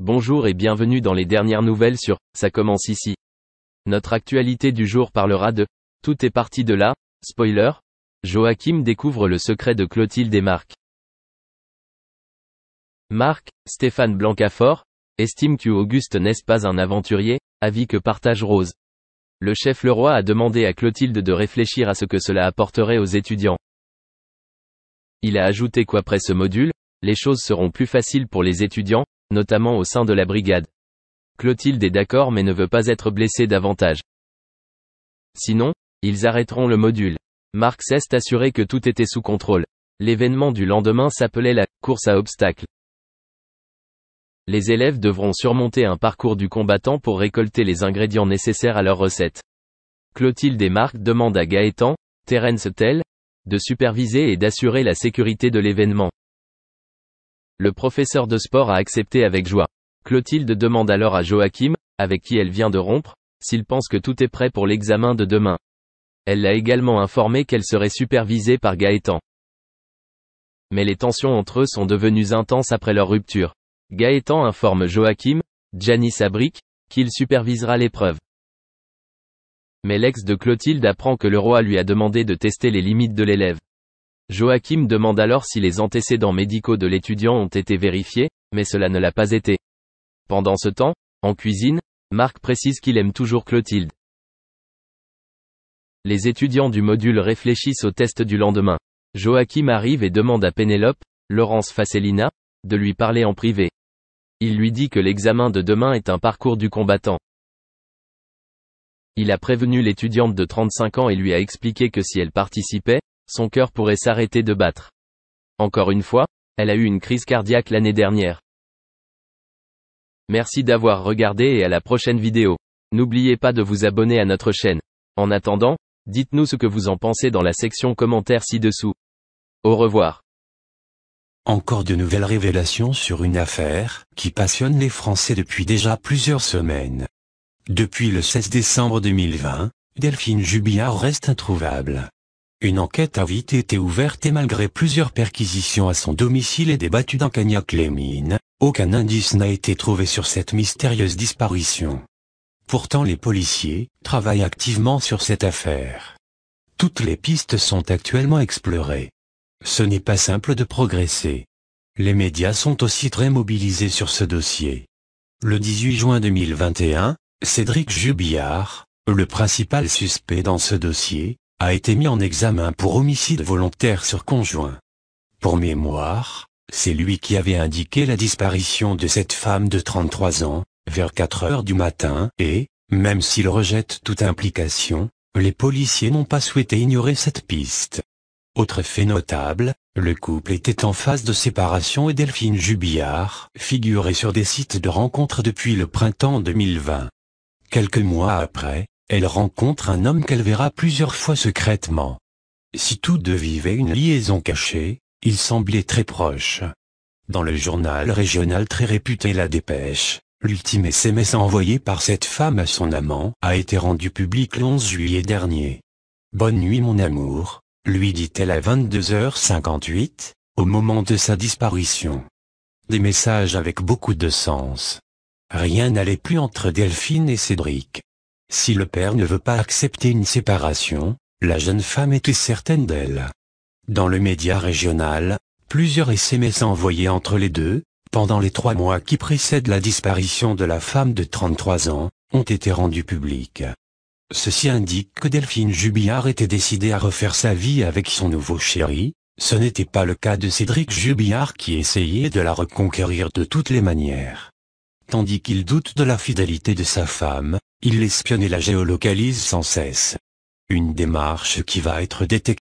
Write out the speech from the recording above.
Bonjour et bienvenue dans les dernières nouvelles sur « Ça commence ici ». Notre actualité du jour parlera de « Tout est parti de là », spoiler, Joachim découvre le secret de Clotilde et Marc. Marc, Stéphane Blancafort, estime qu'Auguste n'est pas un aventurier, avis que partage Rose. Le chef Leroy a demandé à Clotilde de réfléchir à ce que cela apporterait aux étudiants. Il a ajouté qu'après ce module, les choses seront plus faciles pour les étudiants, notamment au sein de la brigade. Clotilde est d'accord mais ne veut pas être blessée davantage. Sinon, ils arrêteront le module. Marc s'est assuré que tout était sous contrôle. L'événement du lendemain s'appelait la « course à obstacles ». Les élèves devront surmonter un parcours du combattant pour récolter les ingrédients nécessaires à leur recette. Clotilde et Marc demandent à Gaëtan, Terence Tell, de superviser et d'assurer la sécurité de l'événement. Le professeur de sport a accepté avec joie. Clotilde demande alors à Joachim, avec qui elle vient de rompre, s'il pense que tout est prêt pour l'examen de demain. Elle l'a également informé qu'elle serait supervisée par Gaëtan. Mais les tensions entre eux sont devenues intenses après leur rupture. Gaëtan informe Joachim, Janice Abric, qu'il supervisera l'épreuve. Mais l'ex de Clotilde apprend que Leroy lui a demandé de tester les limites de l'élève. Joachim demande alors si les antécédents médicaux de l'étudiant ont été vérifiés, mais cela ne l'a pas été. Pendant ce temps, en cuisine, Marc précise qu'il aime toujours Clotilde. Les étudiants du module réfléchissent au test du lendemain. Joachim arrive et demande à Pénélope, Laurence Fassellina, de lui parler en privé. Il lui dit que l'examen de demain est un parcours du combattant. Il a prévenu l'étudiante de 35 ans et lui a expliqué que si elle participait, son cœur pourrait s'arrêter de battre. Encore une fois, elle a eu une crise cardiaque l'année dernière. Merci d'avoir regardé et à la prochaine vidéo. N'oubliez pas de vous abonner à notre chaîne. En attendant, dites-nous ce que vous en pensez dans la section commentaires ci-dessous. Au revoir. Encore de nouvelles révélations sur une affaire qui passionne les Français depuis déjà plusieurs semaines. Depuis le 16 décembre 2020, Delphine Jubillard reste introuvable. Une enquête a vite été ouverte et malgré plusieurs perquisitions à son domicile et débattues dans Cagnac-les-Mines, aucun indice n'a été trouvé sur cette mystérieuse disparition. Pourtant les policiers travaillent activement sur cette affaire. Toutes les pistes sont actuellement explorées. Ce n'est pas simple de progresser. Les médias sont aussi très mobilisés sur ce dossier. Le 18 juin 2021, Cédric Jubillard, le principal suspect dans ce dossier, a été mis en examen pour homicide volontaire sur conjoint. Pour mémoire, c'est lui qui avait indiqué la disparition de cette femme de 33 ans, vers 4 heures du matin et, même s'il rejette toute implication, les policiers n'ont pas souhaité ignorer cette piste. Autre fait notable, le couple était en phase de séparation et Delphine Jubillard figurait sur des sites de rencontres depuis le printemps 2020. Quelques mois après, elle rencontre un homme qu'elle verra plusieurs fois secrètement. Si tous deux vivaient une liaison cachée, ils semblaient très proches. Dans le journal régional très réputé La Dépêche, l'ultime SMS envoyé par cette femme à son amant a été rendu public le 11 juillet dernier. « Bonne nuit mon amour », lui dit-elle à 22h58, au moment de sa disparition. Des messages avec beaucoup de sens. Rien n'allait plus entre Delphine et Cédric. Si le père ne veut pas accepter une séparation, la jeune femme était certaine d'elle. Dans le média régional, plusieurs SMS envoyés entre les deux, pendant les 3 mois qui précèdent la disparition de la femme de 33 ans, ont été rendus publics. Ceci indique que Delphine Jubillard était décidée à refaire sa vie avec son nouveau chéri. Ce n'était pas le cas de Cédric Jubillard qui essayait de la reconquérir de toutes les manières. Tandis qu'il doute de la fidélité de sa femme, il l'espionne et la géolocalise sans cesse. Une démarche qui va être détectée